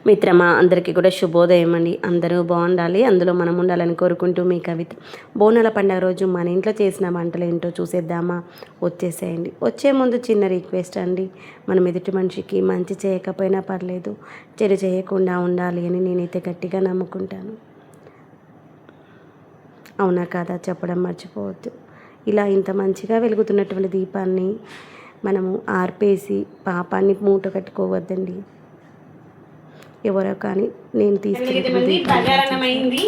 మిత్రమా అందరికీ కూడా శుభోదయం అండి. అందరూ బాగుండాలి, అందులో మనం ఉండాలని కోరుకుంటూ మీ కవిత. బోనాల పండుగ రోజు మన ఇంట్లో చేసిన వంటలు ఏంటో చూసేద్దామా? వచ్చేసేయండి. వచ్చే ముందు చిన్న రిక్వెస్ట్ అండి, మనం ఎదుటి మనిషికి మంచి చేయకపోయినా పర్లేదు, చెడు చేయకుండా ఉండాలి అని నేనైతే గట్టిగా నమ్ముకుంటాను. అవునా కాదా చెప్పడం మర్చిపోవద్దు. ఇలా ఇంత మంచిగా వెలుగుతున్నటువంటి దీపాన్ని మనము ఆర్పేసి పాపాన్ని మూట కట్టుకోవద్దండి. ఎవరో కానీ నేను తీసుకెళ్ళి బగారన్నమైంది,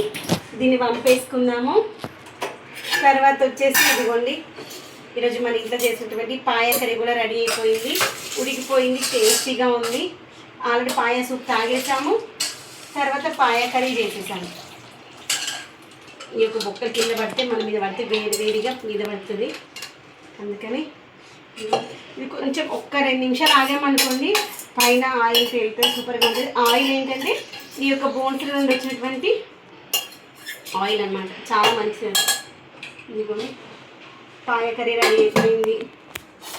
దీన్ని వంపేసుకుందాము. తర్వాత వచ్చేసి ఇదిగోండి, ఈరోజు మన ఇంట్లో చేసినటువంటి పాయ కర్రీ కూడా రెడీ అయిపోయింది, ఉడికిపోయింది, టేస్టీగా ఉంది. ఆల్రెడీ పాయ సూప్ తాగేసాము, తర్వాత పాయ కర్రీ చేసేసాము. ఈ యొక్క బొక్కలు కింద పడితే మన మీద పడితే వేడిగా మీద పడుతుంది. అందుకని ఇది కొంచెం ఒక్క 2 నిమిషాలు ఆగామనుకోండి, పైన ఆయిల్ తేలితే సూపర్గా ఉంటుంది. ఆయిల్ ఏంటంటే ఈ యొక్క బోన్స్ నుండి వచ్చినటువంటి ఆయిల్ అన్నమాట, చాలా మంచిది. ఇదిగోండి పాయ కర్రీ రెడీ అయిపోయింది.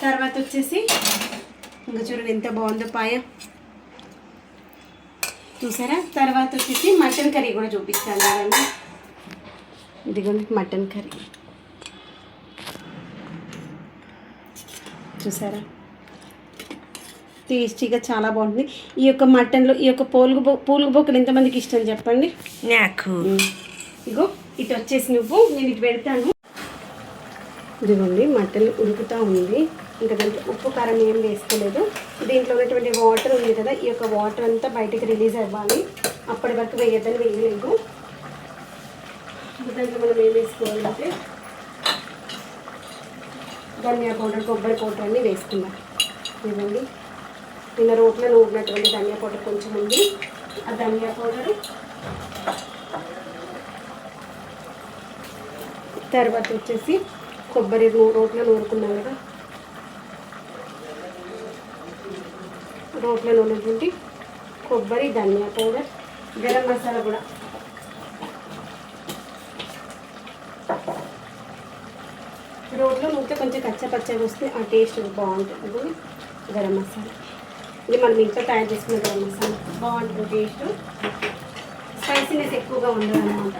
తర్వాత వచ్చేసి ఇంకా చూడండి ఎంత బాగుందో పాయ, చూసారా? తర్వాత వచ్చేసి మటన్ కర్రీ కూడా చూపిస్తాను కదండి. ఇదిగోండి మటన్ కర్రీ, చూసారా? టేస్టీగా చాలా బాగుంటుంది. ఈ యొక్క మటన్లో ఈ యొక్క పూలుగు బొక్కలు ఎంతమందికి ఇష్టం చెప్పండి? నాకు. ఇగో ఇటు వచ్చేసి నేను ఇటు పెడతాను. ఇదిగోండి మటన్ ఉడుకుతూ ఉంది, ఇంకా దాంట్లో ఉప్పు కారం ఏం వేసుకోలేదు. దీంట్లో ఉన్నటువంటి వాటర్ ఉంది కదా, ఈ యొక్క వాటర్ అంతా బయటకు రిలీజ్ అవ్వాలి. అప్పటి వరకు వేయద్దని వేయలేదు. దాంట్లో మనం ఏం వేసుకోవాలంటే ధనియా పౌడర్, కొబ్బరి పౌడర్ అన్నీ వేసుకుందాం. ఇవ్వండి, నిన్న రోట్లో నూరినటువంటి ధనియా పౌడర్ కొంచెం ఉంది, ఆ ధనియా పౌడరు. తర్వాత వచ్చేసి కొబ్బరి రోట్లో నూరుకున్నాం కదా, రోట్లో నూరినటువంటి కొబ్బరి, ధనియా పౌడర్, గరం మసాలా కూడా. రోట్లో నూరితే కొంచెం కచ్చపచ్చగా వస్తే ఆ టేస్ట్ బాగుంటుంది. గరం మసాలా ఇది మనం ఇంట్లో తయారు చేసుకున్న గరం మసాలా, బాగుంటుంది టేస్ట్. స్పైసీనెస్ ఎక్కువగా ఉండదు అన్నమాట.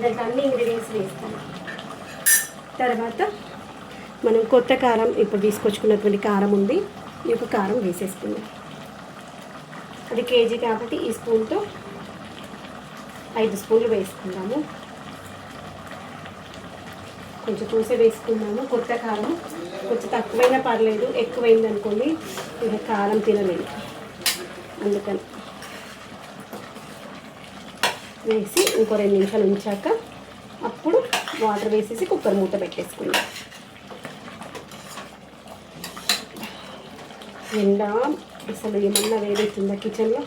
దాంట్లో అన్ని ఇంగ్రీడియంట్స్ వేస్తాను. తర్వాత మనం కొత్త కారం ఇప్పుడు తీసుకొచ్చుకున్నటువంటి కారం ఉంది, ఈ యొక్క కారం వేసేసుకుందాం. అది కేజీ కాబట్టి ఈ స్పూన్తో 5 స్పూన్లు వేసుకుందాము. కొంచెం చూసే వేసుకున్నాము. కొత్త కారం కొంచెం తక్కువైనా పర్లేదు, ఎక్కువైంది అనుకోండి ఇక కారం తినలేదు, అందుకని వేసి ఇంకో 2 నిమిషాలు ఉంచాక అప్పుడు వాటర్ వేసేసి కుక్కర్ మూత పెట్టేసుకుందాం. ఎండ అసలు ఏమన్నా వేడవుతుందా కిచెన్లో?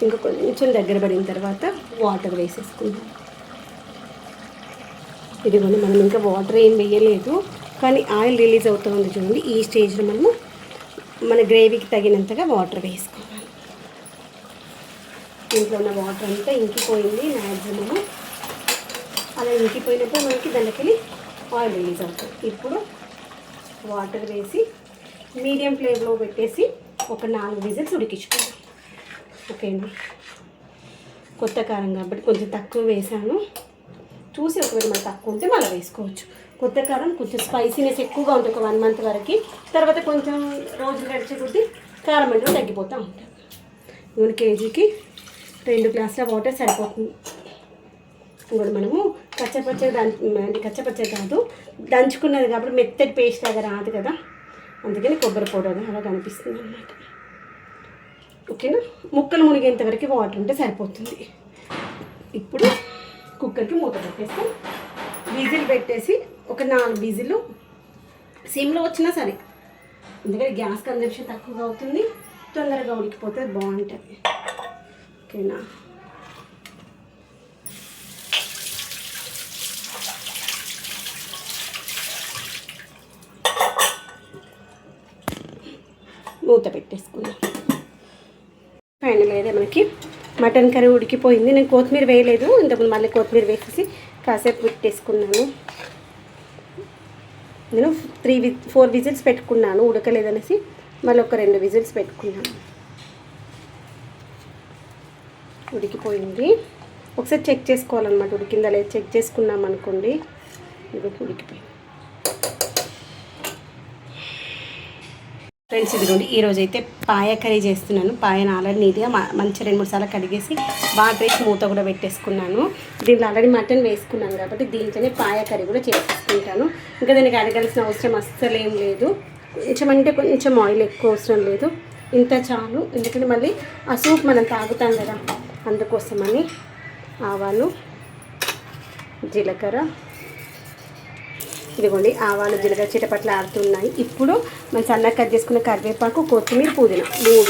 ఇంకా కొంచెం దగ్గర పడిన తర్వాత వాటర్ వేసేసుకుందాం. ఇదిగోండి మనం ఇంకా వాటర్ ఏం వేయలేదు, కానీ ఆయిల్ రిలీజ్ అవుతుంది చూడండి. ఈ స్టేజ్లో మనము మన గ్రేవీకి తగినంతగా వాటర్ వేసుకోవాలి. ఇంట్లో ఉన్న వాటర్ అంతా ఇంకిపోయింది మ్యాక్సిమము. అలా ఇంకిపోయినప్పుడు మనకి దానికి ఆయిల్ రిలీజ్ అవుతుంది. ఇప్పుడు వాటర్ వేసి మీడియం ఫ్లేమ్లో పెట్టేసి ఒక 4 విజిల్స్ ఉడికించుకుందాం. ఓకే అండి, కొత్త కారం కాబట్టి కొంచెం తక్కువ వేసాను, చూసి ఒకవేళ మనకు తక్కువ ఉంటే మళ్ళీ వేసుకోవచ్చు. కొత్త కారం కొంచెం స్పైసీనెస్ ఎక్కువగా ఉంటుంది ఒక 1 మంత్ వరకు. తర్వాత కొంచెం రోజులు గడిచే కొద్దీ కారం అంటే తగ్గిపోతూ ఉంటుంది. 1 కేజీకి 2 గ్లాసుల వాటర్ సరిపోతుంది. ఇంకోటి మనము కచ్చపచ్చ కాదు, దంచుకున్నది కాబట్టి మెత్తటి పేస్ట్ లాగా రాదు కదా, అందుకని కొబ్బరి పౌడర్ అలా కనిపిస్తుంది అన్నమాట. ఓకేనా? ముక్కలు మునిగేంత వరకు వాటర్ ఉంటే సరిపోతుంది. ఇప్పుడు కుక్కర్కి మూత పెట్టేసి విజిల్ పెట్టేసి ఒక 4 విజిల్ సిమ్లో వచ్చినా సరే, ఎందుకంటే గ్యాస్ కన్జంప్షన్ తక్కువగా అవుతుంది, తొందరగా ఉడికిపోతే బాగుంటుంది. ఓకేనా? మూత పెట్టేసుకుందాం. ఫైనల్ అయితే మనకి మటన్ కర్రీ ఉడికిపోయింది. నేను కొత్తిమీర వేయలేదు, ఇంతకుముందు మళ్ళీ కొత్తిమీర వేసేసి కాసేపు పెట్టేసుకున్నాను. నేను 4 విజిల్స్ పెట్టుకున్నాను, ఉడకలేదనేసి మళ్ళీ ఒక 2 విజిల్స్ పెట్టుకున్నాను. ఉడికిపోయింది. ఒకసారి చెక్ చేసుకోవాలన్నమాట, ఉడికిందా లేదు చెక్ చేసుకున్నాం అనుకోండి. ఇది ఉడికిపోయింది. ఫ్రెండ్స్ ఇదిగోండి, ఈరోజైతే పాయ కర్రీ చేస్తున్నాను. పాయను ఆల్రెడీ నీట్గా మంచిగా 2-3 సార్లు కడిగేసి వాటర్ వేసి మూత కూడా పెట్టేసుకున్నాను. దీంట్లో ఆల్రెడీ మటన్ వేసుకున్నాను కాబట్టి దీంట్లోనే పాయ కర్రీ కూడా చేసేసుకుంటాను. ఇంకా దానికి అడగాల్సిన అవసరం అస్సలు ఏం లేదు. కొంచెం అంటే కొంచెం ఆయిల్ ఎక్కువ అవసరం లేదు, ఇంత చాలు. ఎందుకంటే మళ్ళీ ఆ సూప్ మనం తాగుతాం కదా, అందుకోసమని. ఆవాలు, జీలకర్ర, ఇదిగోండి ఆవాలు జీలకర్ర చిటపట్లు ఆడుతున్నాయి. ఇప్పుడు మనం సన్నగా కట్ చేసుకున్న కరివేపాకు, కొత్తిమీర, పుదీనా 3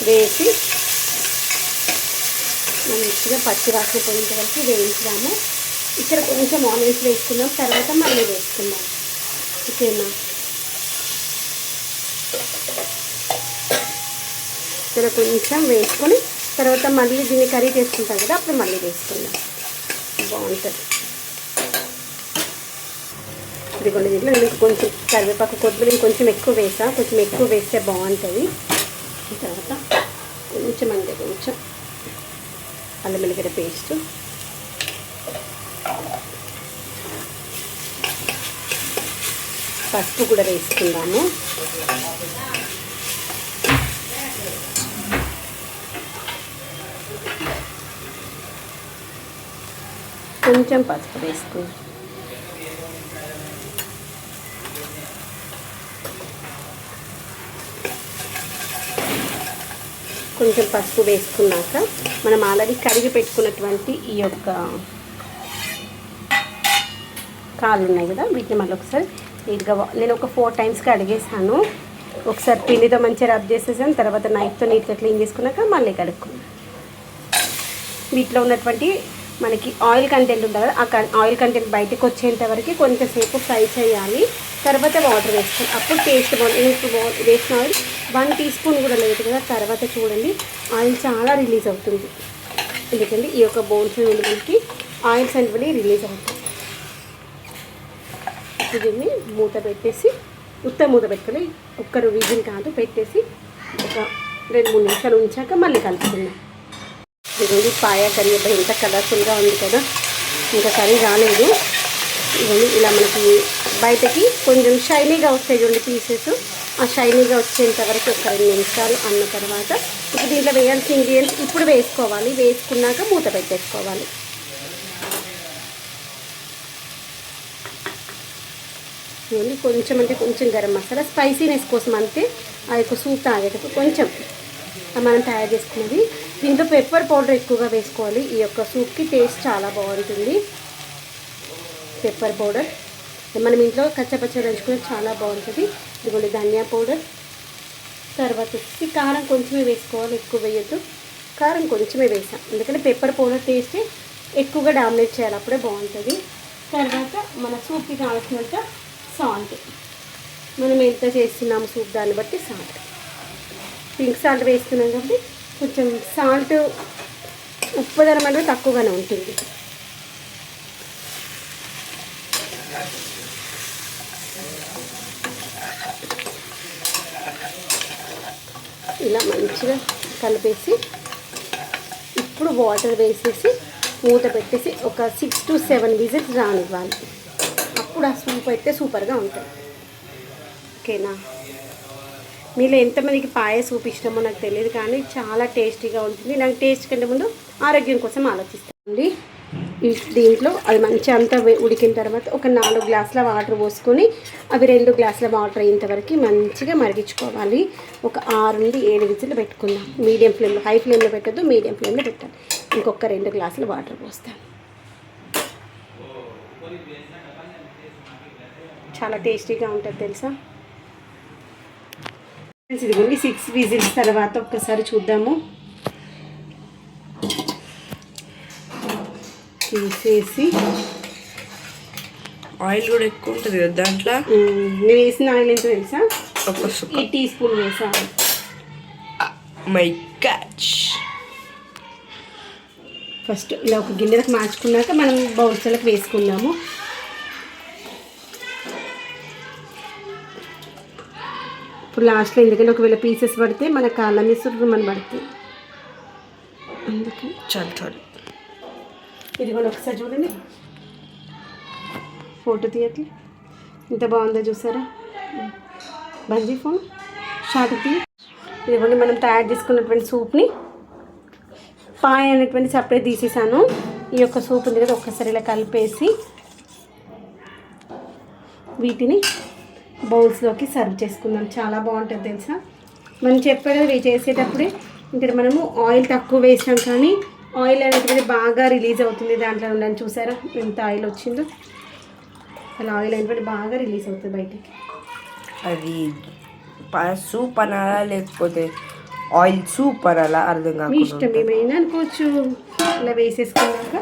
వేసి మంచిగా పచ్చి వాసన పోయేంత వరకు వేయించుదాము. ఇక్కడ కొంచెం ఆనియన్స్ వేసుకుందాం, తర్వాత మళ్ళీ వేసుకుందాం. ఓకేనా? ఇక్కడ కొంచెం వేసుకొని తర్వాత మళ్ళీ దీన్ని కర్రీ చేసుకుంటాం కదా, అప్పుడు మళ్ళీ వేసుకుందాం, బాగుంటుంది. ఇదిగోండి, దీంట్లో నేను కొంచెం కరివేపాకు కొత్తిమీర కొంచెం ఎక్కువ వేసా, కొంచెం ఎక్కువ వేస్తే బాగుంటుంది. తర్వాత కొంచెం అంటే కొంచెం అల్లం వెల్లిగడ్డ పేస్టు, పసుపు కూడా వేసుకుందాము. కొంచెం పసుపు వేసుకుందాం. కొంచెం పసుపు వేసుకున్నాక మనం ఆల్రెడీ కడిగి పెట్టుకున్నటువంటి ఈ యొక్క కాళ్ళు ఉన్నాయి కదా, వీటిని మళ్ళీ ఒకసారి నీట్గా నేను ఒక 4 టైమ్స్ కడిగేసాను. ఒకసారి పిండితో మంచిగా రబ్ చేసేసాను, తర్వాత నైఫ్తో నీట్గా క్లీన్ చేసుకున్నాక మళ్ళీ కడుక్కున్నాను. వీటిలో ఉన్నటువంటి మనకి ఆయిల్ కంటెంట్ ఉంటుంది కదా, ఆ ఆయిల్ కంటెంట్ బయటకు వచ్చేంత వరకు కొంచెంసేపు ఫ్రై చేయాలి. తర్వాత వాటర్ వేసుకోవాలి, అప్పుడు టేస్ట్ బాగుంటుంది. ఇప్పుడు వేసిన ఆయిల్ 1 టీ స్పూన్ కూడా లేదు కదా. తర్వాత చూడండి ఆయిల్ చాలా రిలీజ్ అవుతుంది, ఎందుకంటే ఈ యొక్క బోన్స్ నుండి మనకి ఆయిల్స్ అనేవి రిలీజ్ అవుతాయి. దీన్ని మూత పెట్టేసి, మూత పెట్టుకొని ఒక్క విజిల్ కాదు పెట్టేసి ఒక 2-3 నిమిషాలు ఉంచాక మళ్ళీ కలుపుకుందాం. ఇదిగోండి పాయ కర్రీ ఎంత కలర్ఫుల్గా ఉంది కదా, ఇంకా కర్రీ రాలేదు. ఇవన్నీ ఇలా మనకి బయటకి కొంచెం షైనీగా వస్తాయి చూడండి పీసెస్, ఆ షైనీగా వచ్చేంత వరకు ఒక 2 నిమిషాలు అన్న తర్వాత ఇప్పుడు దీంట్లో వేయాల్సిన ఇంగ్రీడియంట్స్ ఇప్పుడు వేసుకోవాలి. వేసుకున్నాక మూత పెట్టేసుకోవాలి. ఇవన్నీ కొంచెం అంటే కొంచెం గరం మసాలా స్పైసీనెస్ కోసం అంతే, ఆ యొక్క సూప్ తాగేటప్పుడు కొంచెం మనం తయారు చేసుకున్నది. దీంట్లో పెప్పర్ పౌడర్ ఎక్కువగా వేసుకోవాలి, ఈ యొక్క సూప్కి టేస్ట్ చాలా బాగుంటుంది. పెప్పర్ పౌడర్ మనం ఇంట్లో కచ్చపచ్చగా దంచుకుని చాలా బాగుంటుంది. ఇదిగోండి ధనియా పౌడర్, తర్వాత వచ్చి కారం కొంచెమే వేసుకోవాలి, ఎక్కువ వేయద్దు. కారం కొంచెమే వేసాం, ఎందుకంటే పెప్పర్ పౌడర్ టేస్ట్ ఎక్కువగా డామినేట్ చేయాలి, అప్పుడే బాగుంటుంది. తర్వాత మన సూప్కి కావాల్సినంత సాల్ట్, మనం ఎంత చేస్తున్నాము సూప్ దాన్ని బట్టి సాల్ట్, పింక్ సాల్ట్ వేస్తున్నాం కాబట్టి కొంచెం సాల్ట్ ఉప్పుదనం అనేది తక్కువగానే ఉంటుంది. ఇలా మంచిగా కలిపేసి ఇప్పుడు వాటర్ వేసేసి మూత పెట్టేసి ఒక 6 to 7 విజిల్స్ రానివ్వాలి. అప్పుడు ఆ సూప్ అయితే సూపర్గా ఉంటుంది. ఓకేనా? మీలో ఎంతమందికి పాయ సూప్ ఇష్టమో నాకు తెలియదు, కానీ చాలా టేస్టీగా ఉంటుంది. నాకు టేస్ట్ కంటే ముందు ఆరోగ్యం కోసం ఆలోచిస్తానండి. దీంట్లో అది మంచిగా అంతా ఉడికిన తర్వాత ఒక 4 గ్లాసుల వాటర్ పోసుకొని అవి 2 గ్లాసుల వాటర్ అయ్యేంతవరకు మంచిగా మరిగించుకోవాలి. ఒక 6 నుండి 7 విజిల్లు పెట్టుకుందాం. మీడియం ఫ్లేమ్లో, హై ఫ్లేమ్లో పెట్టద్దు, మీడియం ఫ్లేమ్లో పెట్టాలి. ఇంకొక 2 గ్లాసుల వాటర్ పోస్తాను. చాలా టేస్టీగా ఉంటుంది తెలుసా. ఇదిగోండి 6 విజిల్స్ తర్వాత ఒక్కసారి చూద్దాము. తీసేసి ఆయిల్ కూడా ఎక్కువ ఉంటుంది కదా దాంట్లో. నేను వేసిన ఆయిల్ ఎంత తెలుసా? ఈ టీ స్పూన్ వేసాను. My catch. ఫస్ట్ ఇలా ఒక గిన్నెలకు మార్చుకున్నాక మనం బౌల్స్లకు వేసుకుందాము. ఇప్పుడు లాస్ట్లో ఎందుకంటే ఒకవేళ పీసెస్ పడితే మన కాళ్ళ మీద మన పడుతుంది, అందుకే చాలు చాలు. ఇది కూడా ఒకసారి చూడండి, ఫోటో తీయట్లే ఇంత బాగుందో చూసారా. బందీ ఫోన్ షార్ట్ తీ. ఇదిగోండి మనం తయారు చేసుకున్నటువంటి సూప్ని పాయ అనేటువంటి సపరేట్ తీసేసాను. ఈ యొక్క సూప్ ఉంది కదా, ఒక్కసారి ఇలా కలిపేసి వీటిని బౌల్స్లోకి సర్వ్ చేసుకుందాం. చాలా బాగుంటుంది తెలుసా. మనం చెప్పేది ఇవి చేసేటప్పుడే ఇంకా మనము ఆయిల్ తక్కువ వేసాం, కానీ ఆయిల్ అనేటువంటి బాగా రిలీజ్ అవుతుంది దాంట్లో ఉందని. చూసారా ఎంత ఆయిల్ వచ్చిందో, అలా ఆయిల్ అనేటువంటి బాగా రిలీజ్ అవుతుంది బయటికి. అది సూప్ అనాలా లేకపోతే ఆయిల్ సూప్ అనాలా అర్థం మీ కాకుండా ఇష్టం ఏమైనా అనుకోవచ్చు. ఇలా వేసేసుకున్నాక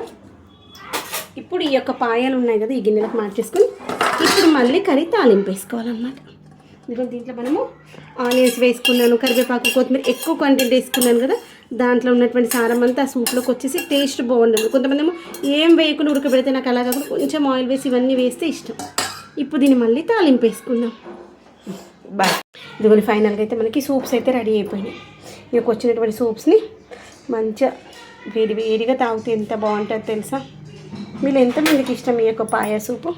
ఇప్పుడు ఈ యొక్క పాయాలు ఉన్నాయి కదా, ఈ గిన్నెలకు మార్చేసుకొని ఇప్పుడు మళ్ళీ కర్రీ తాలింపు వేసుకోవాలన్నమాట. ఇదిగో దీంట్లో మనము ఆనియన్స్ వేసుకున్నాను, కరివేపాకు, కొత్తిమీర ఎక్కువ క్వాంటిటీ వేసుకున్నాను కదా, దాంట్లో ఉన్నటువంటి సారం అంతా ఆ సూప్లోకి వచ్చేసి టేస్ట్ బాగుండదు. కొంతమంది ఏమో ఏం వేయకుండా ఉడకబెడితే నాకు అలా కాకుండా కొంచెం ఆయిల్ వేసి ఇవన్నీ వేస్తే ఇష్టం. ఇప్పుడు దీన్ని మళ్ళీ తాలింపు వేసుకుందాం. బాయ్. ఇదిగోని ఫైనల్గా అయితే మనకి సూప్స్ అయితే రెడీ అయిపోయినాయి. ఇక వచ్చినటువంటి సూప్స్ని మంచిగా వేడి వేడిగా తాగితే ఎంత బాగుంటుందో తెలుసా. మీరు ఎంతమందికి ఇష్టం ఈ యొక్క పాయ సూపు.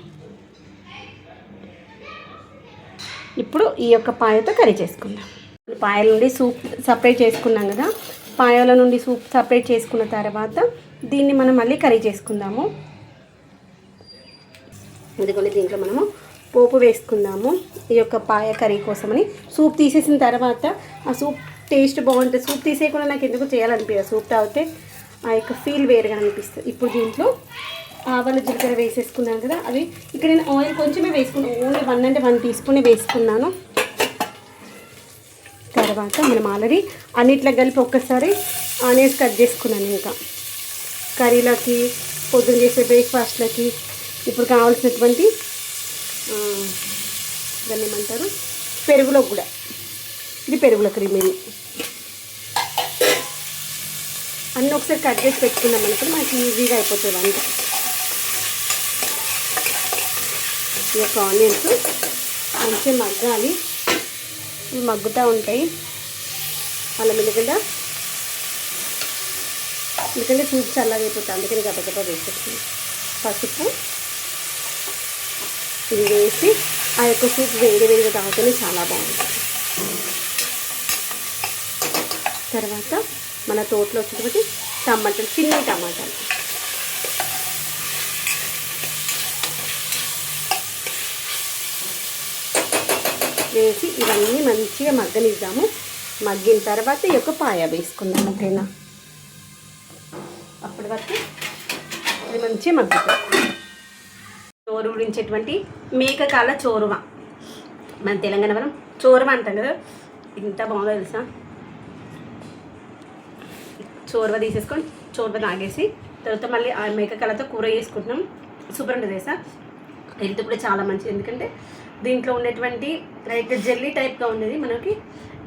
ఇప్పుడు ఈ యొక్క పాయతో కర్రీ చేసుకుందాం. పాయల నుండి సూప్ సపరేట్ చేసుకున్నాం కదా, పాయల నుండి సూప్ సపరేట్ చేసుకున్న తర్వాత దీన్ని మనం మళ్ళీ కర్రీ చేసుకుందాము. ఇదిగోండి దీంట్లో మనము పోపు వేసుకుందాము. ఈ యొక్క పాయ కర్రీ కోసమని సూప్ తీసేసిన తర్వాత ఆ సూప్ టేస్ట్ బాగుంటుంది. సూప్ తీసేయకుండా నాకు ఎందుకు చేయాలనిపించదు, సూప్ తాగితే ఆ యొక్క ఫీల్ వేరుగా అనిపిస్తుంది. ఇప్పుడు దీంట్లో ఆవాలు జీలకర్ర వేసేసుకున్నాను కదా, అవి ఇక్కడ నేను ఆయిల్ కొంచెమే వేసుకున్నాను, ఓన్లీ 1 టీస్పూన్ వేసుకున్నాను. తర్వాత మనం ఆల్రెడీ అన్నిట్లో కలిపి ఒక్కసారి ఆనియన్స్ కట్ చేసుకున్నాను. ఇంకా కర్రీలకి, పొద్దున చేసే బ్రేక్ఫాస్ట్లకి, ఇప్పుడు కావాల్సినటువంటి దాన్ని ఏమంటారు పెరుగులో కూడా, ఇది పెరుగులో క్రీమ్, ఇది అన్నీ ఒకసారి కట్ చేసి పెట్టుకున్నాం అనుకోండి మనకి ఈజీగా అయిపోతుంది వంట. ఈ యొక్క ఆనియన్స్ మంచిగా మగ్గాలి, ఇవి మగ్గుతూ ఉంటాయి. అలా మెల్లగా ఎందుకంటే సూప్ చల్లగా అయిపోతుంది, అందుకని గబగబా వేసేస్తుంది. పసుపు ఇది వేసి ఆ యొక్క సూప్ వేడి వేడిగా తాగితేనే చాలా బాగుంటుంది. తర్వాత మన తోటలో వచ్చేటప్పటి టమాటాలు, చిన్న టమాటాలు వేసి ఇవన్నీ మంచిగా మగ్గనిద్దాము. మగ్గిన తర్వాత ఈ యొక్క పాయ వేసుకుందాం. ఓకేనా, అప్పటి వరకు ఇది మంచిగా మగ్గుతుంది. చోరు గురించేటువంటి మేకకాల చోరువ, మన తెలంగాణ మనం చోరువ అంటాం కదా, ఇంత బాగుందో తెలుసా. చోరువ తీసేసుకొని చోరువ తాగేసి తర్వాత మళ్ళీ ఆ మేకకాలతో కూర చేసుకుంటున్నాం. సూపర్ ఉంటుంది తెలుసా. హెల్త్ కూడా చాలా మంచిది, ఎందుకంటే దీంట్లో ఉండేటువంటి లైక్ జెల్లీ టైప్గా ఉండేది మనకి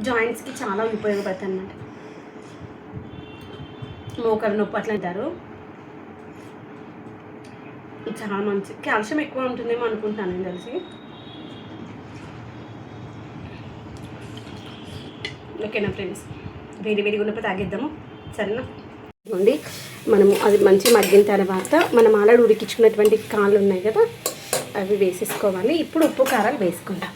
జాయింట్స్కి చాలా ఉపయోగపడుతుంది అన్నమాట. మోకాలు నొప్పి అట్లా అంటారు, చాలా మంచి, కాల్షియం ఎక్కువ ఉంటుందేమో అనుకుంటాను నేను తెలిసి. ఓకేనా ఫ్రెండ్స్, వేడి వేడిగా ఉన్నప్పుడు తాగేద్దాము, సరేనా. ఇదిగోండి మనము అది మంచిగా మగ్గిన తర్వాత మనం ఆల్రెడీ ఉడికించుకున్నటువంటి కాళ్ళు ఉన్నాయి కదా, అవి వేసేసుకోవాలి. ఇప్పుడు ఉప్పు కారాలు వేసుకుందాం.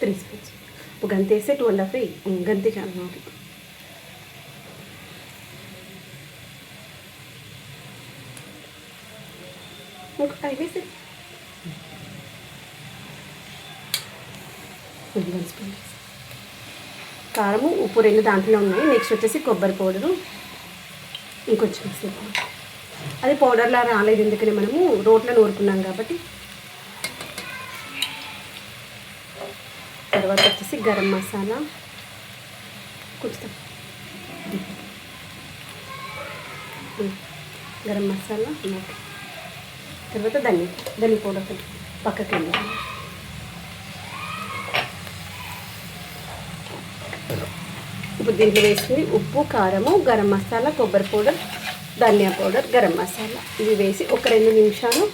3 స్పూన్స్ ఉప్పు, గంత వేస్తే 2.5 గంతే చాలా మాకు. ఒక 5 వేసి 1 స్పూన్ కారము, ఉప్పు 2 దాంట్లో ఉన్నాయి. నెక్స్ట్ వచ్చేసి కొబ్బరి పౌడరు ఇంకొంచెం వేసేపు. అది పౌడర్లా రాలేదు, ఎందుకని మనము రోట్లో నూరుకున్నాం కాబట్టి. తర్వాత వచ్చేసి గరం మసాలా కొంచెం, గరం మసాలా, తర్వాత ధనియా పౌడర్ పక్కకి వెళ్ళి. ఇప్పుడు దీంట్లో వేసుకుని ఉప్పు, కారము, గరం మసాలా, కొబ్బరి పౌడర్, ధనియా పౌడర్, గరం మసాలా ఇవి వేసి ఒక 2 నిమిషాలు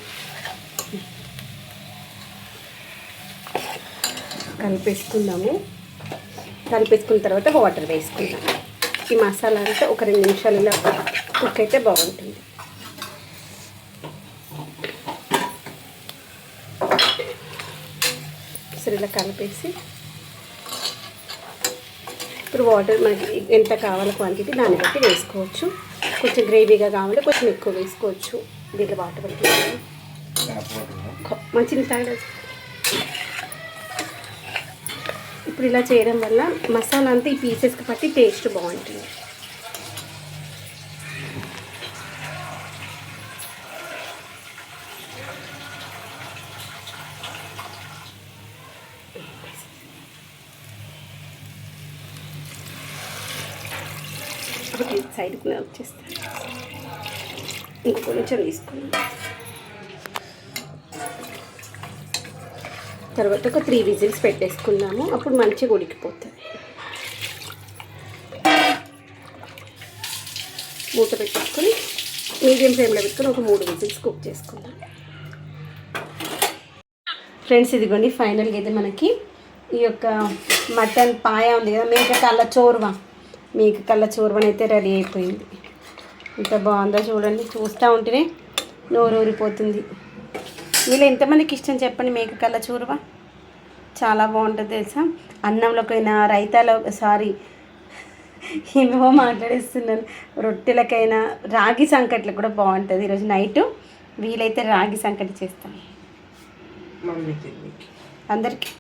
కలిపేసుకుందాము. కలిపేసుకున్న తర్వాత వాటర్ వేసుకుందాం. ఈ మసాలా అంతా ఒక 2 నిమిషాలు ఇలా కుక్ అయితే బాగుంటుంది. సరే ఇలా కలిపేసి ఇప్పుడు వాటర్ మనకి ఎంత కావాలో క్వాంటిటీ దాన్ని బట్టి వేసుకోవచ్చు. కొంచెం గ్రేవీగా కావాలంటే కొంచెం ఎక్కువ వేసుకోవచ్చు. దీంట్లో వాటర్ బట్టి మంచిగా తాగ. ఇప్పుడు ఇలా చేయడం వల్ల మసాలా అంతా ఈ పీసెస్కి పట్టి టేస్ట్ బాగుంటుంది. ఒకటి సైడ్కి వచ్చేస్తాను. ఇంకొంచెం తీసుకున్నాం. తర్వాత ఒక 3 విజిల్స్ పెట్టేసుకున్నాము. అప్పుడు మంచిగా ఉడికిపోతుంది. మూత పెట్టేసుకొని మీడియం ఫ్లేమ్లో పెట్టుకొని ఒక 3 విజిల్స్ కుక్ చేసుకుందాం. ఫ్రెండ్స్ ఇదిగోండి ఫైనల్గా అయితే మనకి ఈ యొక్క మటన్ పాయ ఉంది కదా, మేక కళ్ళ చోర్వని అయితే రెడీ అయిపోయింది. ఎంత బాగుందో చూడండి. చూస్తూ ఉంటేనే నోరు ఊరిపోతుంది. వీళ్ళు ఎంతమందికి ఇష్టం చెప్పండి మేక కళ్ళ చోర్వ. చాలా బాగుంటుంది తెలుసా. అన్నంలోకైనా రైతాలో ఏమేమో మాట్లాడేస్తున్నాను. రొట్టెలకైనా రాగి సంకట్లు కూడా బాగుంటుంది. ఈరోజు నైట్ వీలైతే రాగి సంకటి చేస్తాను అందరికీ.